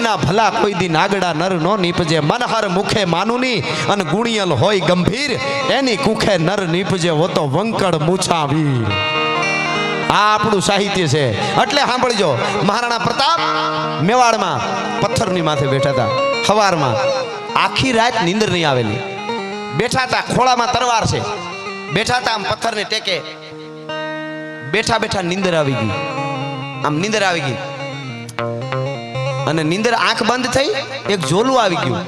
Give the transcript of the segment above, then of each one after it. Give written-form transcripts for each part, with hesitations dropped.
વિના ભલા કોઈ દી નાગડા નર નો નીપજે મનહર મુખે માનુની અને ગુણિયલ હોય ગંભીર એની કુખે નર નીપજે હો તો વંકડ મૂછા વીર આ આપણું સાહિત્ય છે એટલે સાંભળજો મહારાણા પ્રતાપ મેવાડમાં પથ્થરની માથે બેઠા હતા સવારમાં આખી રાત નીંદર નહીં આવેલી બેઠા હતા ખોળામાં તરવાર છે બેઠા હતા આમ પથ્થરને ટેકે બેઠા બેઠા નીંદર આવી ગઈ આમ નીંદર આવી ગઈ અને નીંદર આંખ બંધ થઈ એક ઝોલું આવી ગયું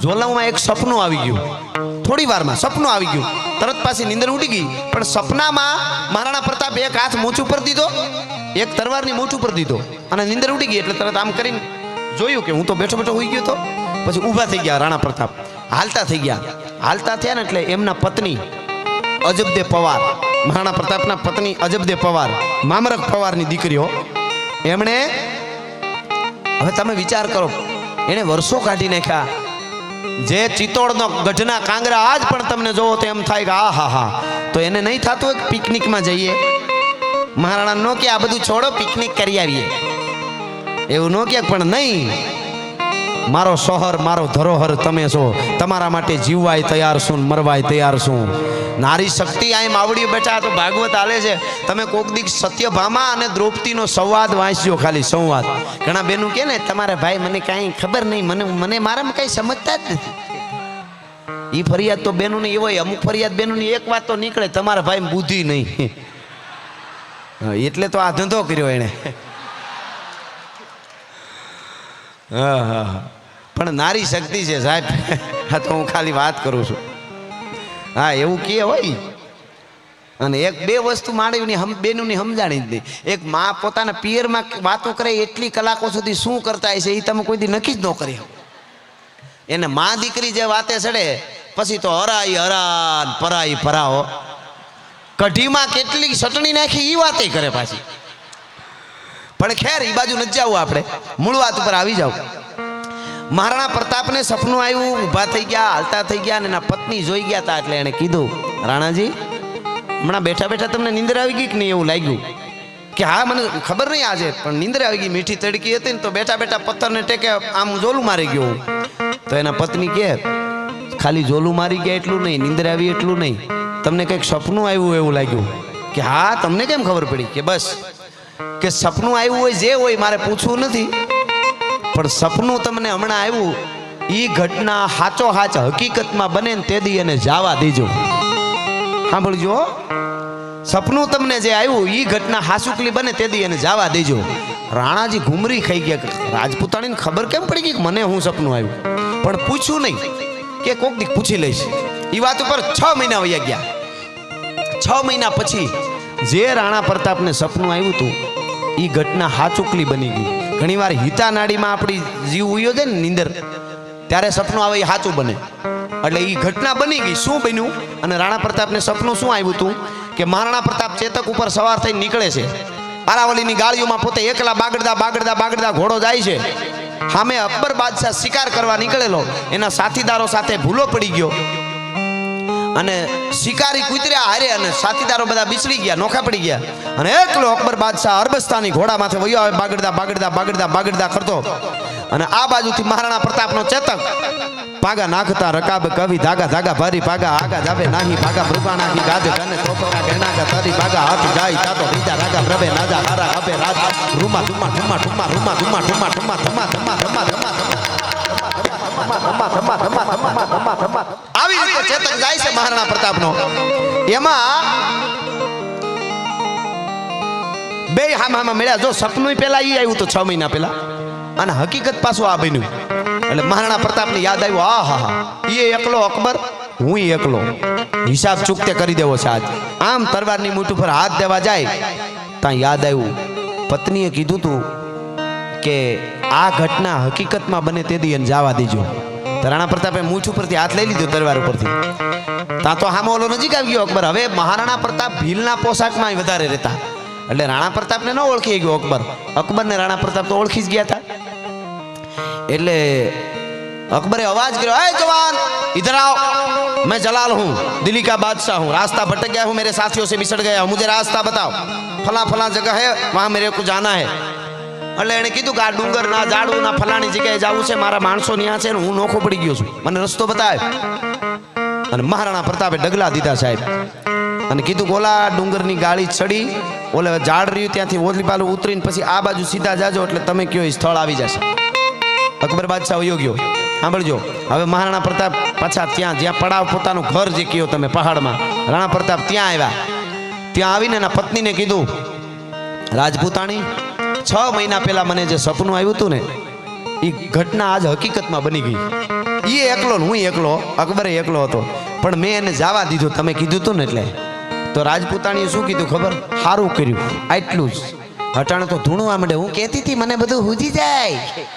ઝોલામાં એક સપનું આવી ગયું થોડી વારમાં સપનું આવી ગયું તરત પાછી નીંદર ઉડી ગઈ પણ સપનામાં મહારાણા પ્રતાપ એક હાથ મૂછ ઉપર દીધો એક તરવારની મૂછ ઉપર દીધો અને નીંદર ઉડી ગઈ એટલે તરત આમ કરીને જોયું કે હું તો બેઠો બેઠો હોઈ ગયો તો પછી ઊભા થઈ ગયા રાણા પ્રતાપ હાલતા થઈ ગયા હાલતા થયા ને એટલે એમના પત્ની અજબદે પવાર મહારાણા પ્રતાપના પત્ની અજબદે પવાર મામરક પવારની દીકરીઓ એમણે હવે તમે વિચાર કરો એને વર્ષો કાઢી નાખ્યા જે ચિત્તોડનો ગઢના કાંગરા આજ પણ તમને જોવો તો એમ થાય કે આ હા હા તો એને નહીં થતું એક પિકનિકમાં જઈએ મહારાણા નો કે આ બધું છોડો પિકનિક કરી આવીએ એવું નો કે પણ નહીં મારો શોહર મારો ધરોહર તમે છો તમારા માટે જીવવાય તૈયાર છું મરવાય તૈયાર છું નારી શક્તિ આમ આવડી બેઠા તો ભાગવત હાલે છે તમે કોક દીક સત્યભામા અને દ્રૌપદીનો સંવાદ વાંચજો ખાલી સંવાદ ઘણા બેનું કે ને તમારા ભાઈ મને કાંઈ ખબર નહીં મને મારામાં કંઈ સમજતા જ નથી એ ફરિયાદ તો બેનું નહીં એવો અમુક ફરિયાદ બેનું ની એક વાત તો નીકળે તમારા ભાઈ બુદ્ધિ નહીં એટલે તો આ ધંધો કર્યો એને પણ નારી શક્તિ છે સાહેબ હા તો હું ખાલી વાત કરું છું હા એવું કે હોય અને એક બે વસ્તુ માળીની બેનુંની સમજાણી જ નહીં એક માં પોતાના પિયરમાં વાતો કરે એટલી કલાકો સુધી શું કરતા હશે એ તમે કોઈ દી નક્કી જ ન કરી એને માં દીકરી જે વાતે ચડે પછી તો હરાઈ હરાન પરાઈ પરાઓ કઢીમાં કેટલી ચટણી નાખી એ વાતે કરે પાછી પણ ખેર એ બાજુ નથી જવું આપણે મૂળ વાત ઉપર આવી જાવ મહારાણા પ્રતાપને સપનું આવ્યું ઊભા થઈ ગયા હાલતા થઈ ગયા અને એના પત્ની જોઈ ગયા હતા એટલે એને કીધું રાણાજી હમણાં બેઠા બેઠા તમને નીંદર આવી ગઈ કે નહીં એવું લાગ્યું કે હા મને ખબર નહીં આજે પણ નીંદર આવી ગઈ મીઠી તડકી હતી ને તો બેઠા બેઠા પથ્થરને ટેકે આમ જોલું મારી ગયું તો એના પત્ની કે ખાલી જોલું મારી ગયા એટલું નહીં નીંદર આવી એટલું નહીં તમને કંઈક સપનું આવ્યું એવું લાગ્યું કે હા તમને કેમ ખબર પડી કે બસ કે સપનું આવ્યું હોય જે હોય મારે પૂછવું નથી પણ સપનું તમને હમણાં આવ્યું એ ઘટના હાચો હાચ હકીકતમાં બને ને તે દી એને જવા દેજો સાંભળજો સપનું તમને જે આવ્યું એ ઘટના હાસુકલી બને તે દી એને જવા દેજો રાણાજી ઘુમરી ખાઈ ગયા રાજપૂતાણીને ખબર કેમ પડી ગઈ કે મને હું સપનું આવ્યું પણ પૂછ્યું નહીં કે કોક દીક પૂછી લઈશ એ વાત ઉપર 6 મહિના વયા ગયા 6 મહિના પછી જે રાણા પ્રતાપને સપનું આવ્યું હતું એ ઘટના હાચુકલી બની ગઈ ઘણીવાર હિતા નાડીમાં આપણી જીવ ઉયો છે ને નીંદર ત્યારે સપનું આવે એ સાચું બને એટલે એ ઘટના બની ગઈ શું બન્યું અને રાણા પ્રતાપને સપનું શું આવ્યું હતું કે મહારાણા પ્રતાપ ચેતક ઉપર સવાર થઈને નીકળે છે અરાવલીની ગાળીઓમાં પોતે એકલા બાગડતા બાગડતા બાગડતા ઘોડો જાય છે સામે અકબર બાદશાહ શિકાર કરવા નીકળેલો એના સાથીદારો સાથે ભૂલો પડી ગયો અને શિકારી કૂતર્યા હારે અને સાથીદારો બધા બિસરી ગયા નોખા પડી ગયા અને એકલો અકબર બાદશાહ અરબસ્તાની ઘોડા માથે વયો આવે બાગડતા બાગડતા બાગડતા બાગડતા કરતો અને આ બાજુથી મહારાણા પ્રતાપનો ચેતક પાગા નાખતા રકાબ કવિ ધાગા ધાગા ભારી પાગા આગા જાવે નાહી ભાગા ભૃગા નાખી ગાજ ગને તોપરા ગણાગા તારી પાગા હાથ જાય તાતો બીજા રાગા પ્રભે નાજા હારા અબે રાજ રૂમા ધુમા ઠુમા ઠુમા રૂમા ધુમા ઠુમા ઠુમા ધમા ધમા ધમા ધમા આવી રીતે ચેતક જાય છે મહારાણા પ્રતાપનો એમાં બે હામાં મળ્યા જો સપનું પેલા ઈ આવ્યું તો 6 મહિના પેલા અને હકીકત પાછું આ બન્યું એટલે મહારાણા પ્રતાપને યાદ આવ્યું આ હા હા એ એકલો અકબર હું એકલો હિસાબ ચૂકતે કરી દેવો છે આજ આમ તરવારની મૂઠ ઉપર હાથ દેવા જાય ત્યાં યાદ આવ્યું પત્નીએ કીધું તું કે આ ઘટના હકીકતમાં બને તે દી એને જવા દેજો રાણા પ્રતાપે મૂછ ઉપરથી હાથ લઈ લીધો તરવાર ઉપરથી ત્યાં તો હામો ઓલો નજીક આવી ગયો અકબર હવે મહારાણા પ્રતાપ ભીલના પોશાકમાં વધારે રહેતા એટલે રાણા પ્રતાપને ન ઓળખી ગયો અકબરને રાણા પ્રતાપ તો ઓળખી જ ગયા હતા એટલે अकबरे आवाज करो, ऐ जवान इधर आओ, मैं जलाल हूँ, दिल्ली का बादशाह हूँ, रास्ता भटक गया हूँ, मेरे साथियों से बिछड़ गया हूँ, मुझे रास्ता बताओ, फला फला जगह है वहाँ मेरे को जाना है। એટલે એને કીધું કે આ ડુંગર ના ઝાડું ના ફલાણી જગ્યાએ જવું છે, મારા માણસો ત્યાં છે ને હું નોખો પડી ગયો છું, મને રસ્તો બતાવે. અને મહારાણા પ્રતાપે ડગલા દીધા સાહેબ અને કીધું ઓલા ડુંગરની ગાડી ચડી ઓલે ઝાડ રહ્યું ત્યાંથી ઓલી પાલું ઉતરીને પછી આ બાજુ સીધા જાજો એટલે તમે કયો એ સ્થળ આવી જશે. અકબર બાદશાહ વયો ગયો. સાંભળજો, હવે મહારાણા પ્રતાપ પાછા ત્યાં જ્યાં પડાવ પોતાનું ઘર જે કયો તમે પહાડમાં, રાણા પ્રતાપ ત્યાં આવ્યા. ત્યાં આવીને એના પત્નીને કીધું, રાજપૂતાણી 6 મહિના પહેલા મને જે સપનું આવ્યું હતું ને એ ઘટના આજ હકીકતમાં બની ગઈ. એ એકલો ને હું એકલો, અકબરે એકલો હતો, પણ મેં એને જવા દીધું તમે કીધું હતું ને એટલે. તો રાજપૂતાણીએ શું કીધું ખબર? સારું કર્યું, આટલું જ. હટાણે તો ધૂણવા માંડે, હું કહેતી હતી મને બધું હુજી જાય.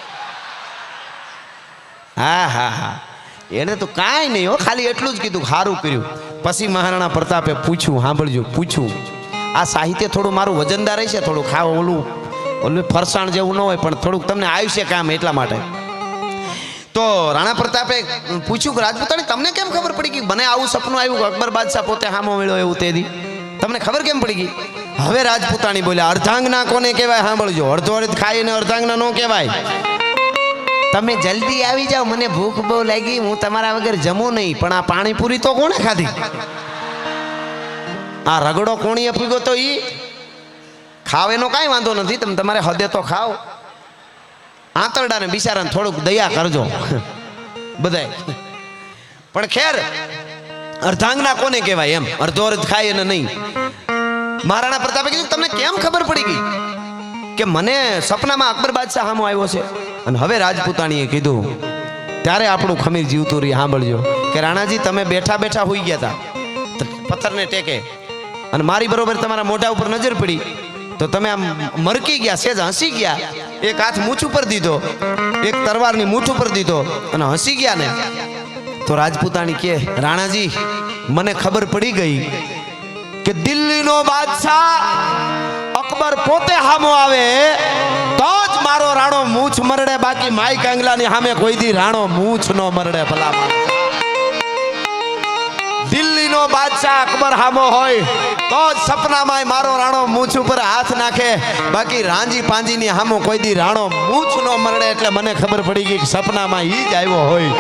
હા હા હા, એને તો કાંઈ નહીં હો, ખાલી એટલું જ કીધું સારું કર્યું. પછી મહારાણા પ્રતાપે પૂછ્યું, સાંભળજો, પૂછ્યું આ સાહિત્ય થોડું મારું વજનદાર હશે, થોડું ખાવ ઓલું ફરસાણ જેવું ન હોય પણ થોડુંક તમને આવશે કામ એટલા માટે. તો રાણા પ્રતાપે પૂછ્યું કે રાજપૂતાણી તમને કેમ ખબર પડી ગઈ? મને આવું સપનું આવ્યું કે અકબર બાદશાહ પોતે હામો મળ્યો એવું તે દી તમને ખબર કેમ પડી ગઈ? હવે રાજપૂતાણી બોલ્યા, અર્ધાંગના કોને કહેવાય? સાંભળજો, અડધો અડધ ખાઈને અર્ધાંગના ન કહેવાય. તમે જલ્દી આવી જાઓ, મને ભૂખ બહુ લાગી, હું તમારા વગર જમું નહીં. પણ આ પાણીપુરી તો કોણે ખાધી? આ રગડો કોણીએ પીગો તો ઈ ખાવ એનો કાંઈ વાંધો નથી, તમે તમારે હદે તો ખાઓ. આંતરડાને બિચારાને થોડુંક દયા કરજો બધાય. પણ ખેર અર્ધાંગના કોને કહેવાય એમ, અડધો અડધ ખાય એને નહીં. મહારાણા પ્રતાપે કીધું તમને કેમ ખબર પડી ગઈ કે મને સપનામાં અકબર બાદશાહ સામો આવ્યો છે? અને હવે રાજપૂતાણીએ કીધું, ત્યારે આપણું ખમીર જીવતું રહી. સાંભળજો કે રાણાજી તમે બેઠા બેઠા હોઈ ગયા હતા પથ્થરને ટેકે અને મારી બરોબર તમારા મોઢા ઉપર નજર પડી તો તમે આમ મરકી ગયા, સેજ હસી ગયા, એક હાથ મૂછ ઉપર દીધો, એક તરવારની મૂઠ ઉપર દીધો અને હસી ગયા ને. તો રાજપૂતાણી કે રાણાજી મને ખબર પડી ગઈ કે દિલ્હીનો બાદશાહ અકબર પોતે હામો આવે તો જ મારો રાણો મૂછ મરડે, બાકી માઈ કાંગલાની સામે કોઈ દી રાણો મૂછ નો મરડે. ભલા દિલ્હીનો બાદશાહ અકબર હામો હોય તો જ સપનામાં મારો રાણો મૂછ ઉપર હાથ નાખે, બાકી રાંજી પાંજીની હામો કોઈ દી રાણો મૂછ નો મરડે. એટલે મને ખબર પડી ગઈ કે સપનામાં ઈ જ આવ્યો હોય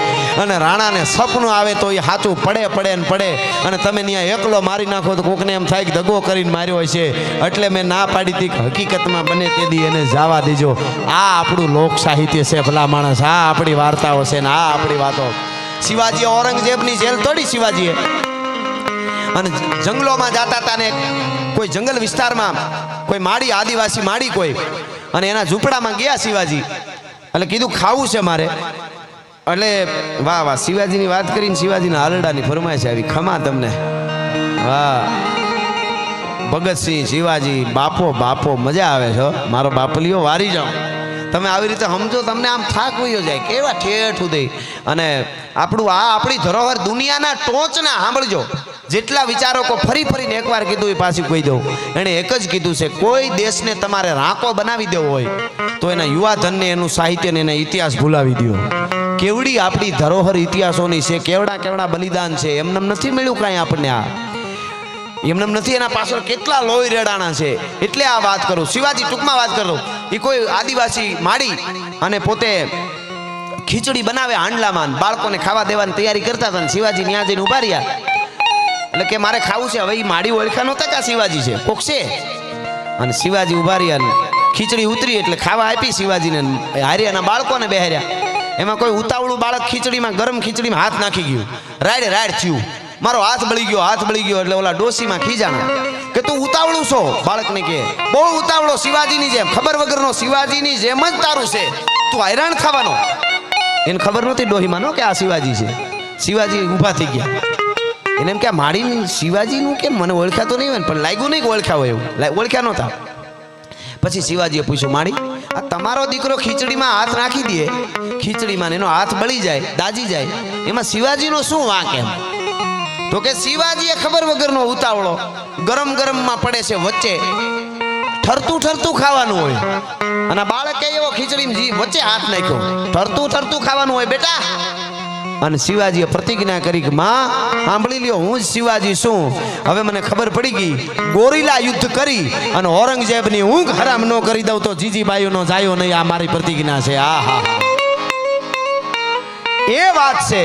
અને રાણાને સપનું આવે તો એ સાચું પડે ને પડે. અને તમે ત્યાં એકલો મારી નાખો તો કોકને એમ થાય કે દગો કરીને માર્યો હશે, એટલે મેં ના પાડી હતી કે હકીકતમાં બને તે દી એને જવા દેજો. આ આપણું લોક સાહિત્ય છે ભલા માણસ, આ આપણી વાર્તાઓ છે ને આ આપણી વાતો. શિવાજીએ ઔરંગઝેબની જેલ તોડી શિવાજીએ, અને જંગલોમાં જતા હતા ને કોઈ જંગલ વિસ્તારમાં કોઈ માડી, આદિવાસી માડી કોઈ, અને એના ઝૂંપડામાં ગયા શિવાજી. એટલે કીધું ખાવું છે મારે. એટલે વાહ વાહ, શિવાજીની વાત કરીને શિવાજીના હાલડાની ફરમાઈશ આવી, ખમા તમને. વાહ, ભગતસિંહ, શિવાજી, બાપો બાપો, મજા આવે છે મારો બાપલીઓ, વારી જાઓ તમે આવી રીતે સમજો, તમને આમ થાક વયો જાય કેવા ઠેઠ ઉદય. અને આપણું આ આપણી ધરોહર દુનિયાના ટોચના, સાંભળજો, જેટલા વિચારકો ફરી ફરીને એકવાર કીધું એ પાછું કહી દઉં. એણે એક જ કીધું છે, કોઈ દેશને તમારે રાંકો બનાવી દેવો હોય તો એના યુવાધનને, એનું સાહિત્યને, એના ઇતિહાસ ભૂલાવી દો. કેવડી આપણી ધરોહર ઇતિહાસોની છે, કેવડા કેવડા બલિદાન છે, એમને નથી મળ્યું કાંઈ આપણને. આ એમને નથી, એના પાછળ કેટલા લોહી રેડાણા છે. એટલે આ વાત કરું, શિવાજી ટૂંકમાં વાત કરું, એ કોઈ આદિવાસી માડી અને પોતે ખીચડી બનાવે હાંડલામાં, બાળકોને ખાવા દેવાની તૈયારી કરતા હતા. શિવાજી ત્યાં જઈને ઉભા રહ્યા એટલે કે મારે ખાવું છે. હવે એ માડી ઓળખા નહોતા કે શિવાજી છે કોક છે. અને શિવાજી ઉભા રહ્યા, ખીચડી ઉતરી એટલે ખાવા આપી શિવાજીને, હાર્યાના બાળકોને બેહાર્યા. એમાં કોઈ ઉતાવળું બાળક ખીચડીમાં, ગરમ ખીચડીમાં હાથ નાખી ગયું, રાડ થયું, મારો હાથ બળી ગયો, હાથ બળી ગયો. એટલે ઓલા ડોસીમાં ખીજાણા કે તું ઉતાવળું છો, બાળકને કે બહુ ઉતાવળો, શિવાજીની જેમ, ખબર વગરનો, શિવાજીની જેમ જ તારું છે, તું હેરાન થવાનો. એને ખબર નહોતી ડોહીમાં કે આ શિવાજી છે. શિવાજી ઊભા થઈ ગયા, એને એમ કે આ માડી શિવાજીનું કેમ મને ઓળખાતો નહીં હોય ને, પણ લાગ્યું નહીં કે ઓળખ્યા હોય એવું, ઓળખ્યા નહોતા. પછી શિવાજીએ પૂછ્યું, માડી આ તમારો દીકરો ખીચડીમાં હાથ નાખી દે, ખીચડીમાં એનો હાથ બળી જાય, દાજી જાય, એમાં શિવાજીનો શું વાંક એમ? તો કે શિવાજીએ ખબર વગરનો ઉતાવળો, ગરમ ગરમમાં પડે છે વચ્ચે, ઠરતું ખાવાનું હોય, અને બાળકે એવો ખીચડીમાં વચ્ચે હાથ નાખ્યો, ઠરતું ખાવાનું હોય બેટા, અને શિવાજીએ પ્રતિજ્ઞા કરી કે માં સાંભળી લ્યો, હું જ શિવાજી છું. હવે મને ખબર પડી ગઈ, ગોરીલા યુદ્ધ કરી અને ઔરંગઝેબની ઊંઘ હરામ ન કરી દઉં તો જીજીબાઈનો જાયો નહીં. આ મારી પ્રતિજ્ઞા છે. આ હા એ વાત છે.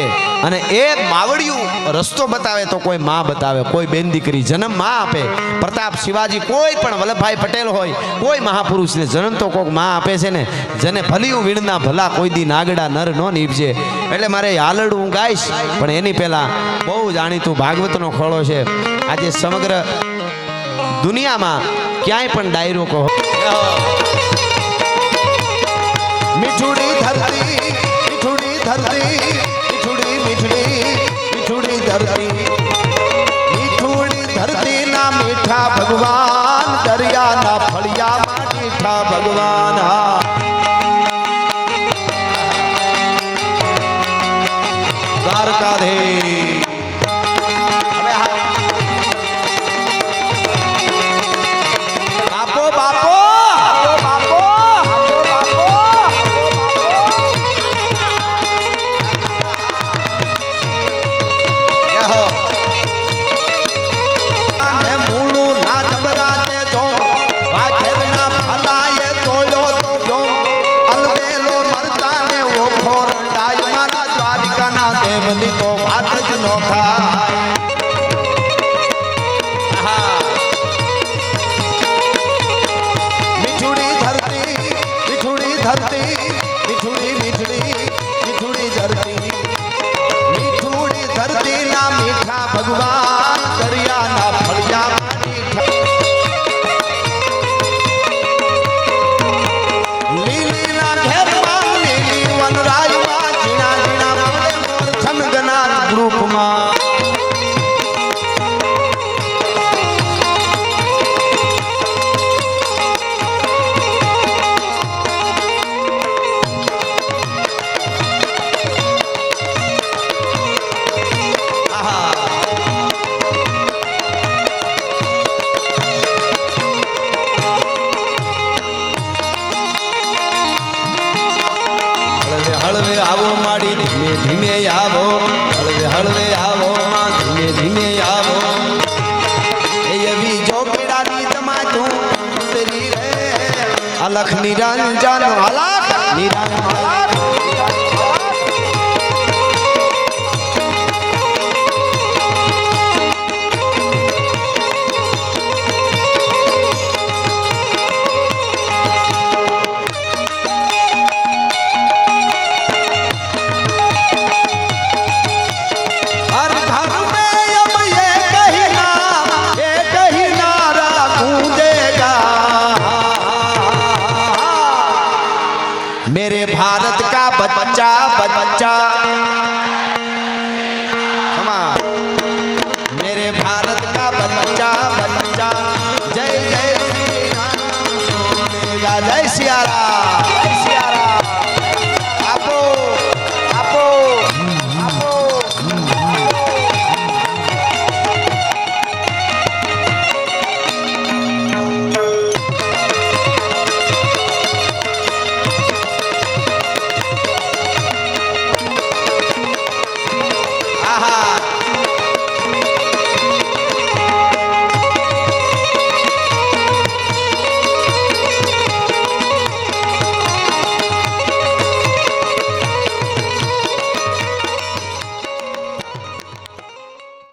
અને એ માવડિયું રસ્તો બતાવે તો કોઈ માં બતાવે, કોઈ બેન દીકરી જન્મ માં આપે. પ્રતાપ શિવાજી કોઈ પણ વલ્લભભાઈ પટેલ હોય, કોઈ મહાપુરુષને જન્મ તો કોઈક માં આપે છે ને. જેને ભલિયું વીણના ભલા કોઈ દી નાગડા નર નો નીપજે. એટલે મારે હાલડું હું ગાઈશ, પણ એની પહેલા બહુ જાણીતું ભાગવતનો ખોળો છે. આજે સમગ્ર દુનિયામાં ક્યાંય પણ ડાયરો કહો, મીઠુડી ધરતી, મીઠુડી ધરતી, મીઠુડી મીઠડી, મીઠુડી ધરતી, મીઠુડી ધરતી ના મીઠા ભગવાન, દરિયાના ફળિયામાં મીઠા ભગવાન. દ્વારકાધીશ બાપો બાપો બાપો મૂળું નાથ બરાતે જો વાઘેરના ફલાએ તોયો તો જો અલવેલો મરતા ને ઓખો રંડાય મારા દ્વારિકાના દેવની તો વાત જ નો થાય. મીઠુડી ધરતી, મીઠુડી ધરતી, મીઠુડી મીઠડી, મીઠુડી ધરતી, મીઠુડી ધરતી ના મીઠા ભગવાન, દરિયાના ફળિયા લીલી ના ઘેરમાં, લીલી વનરાજમાં, ઝીણા ઝીણા છનગનાર ગ્રુપમાં. હળવે આવો માડી, ધીમે ધીમે આવો, હળવે હળવે આવો માં, ધીમે ધીમે આવો. એવી ચોકડાની તમાચું ઉતરી રે, અલખ નિરંજન અલખ નિરંજન અલખ. मेरे भारत का बच्चा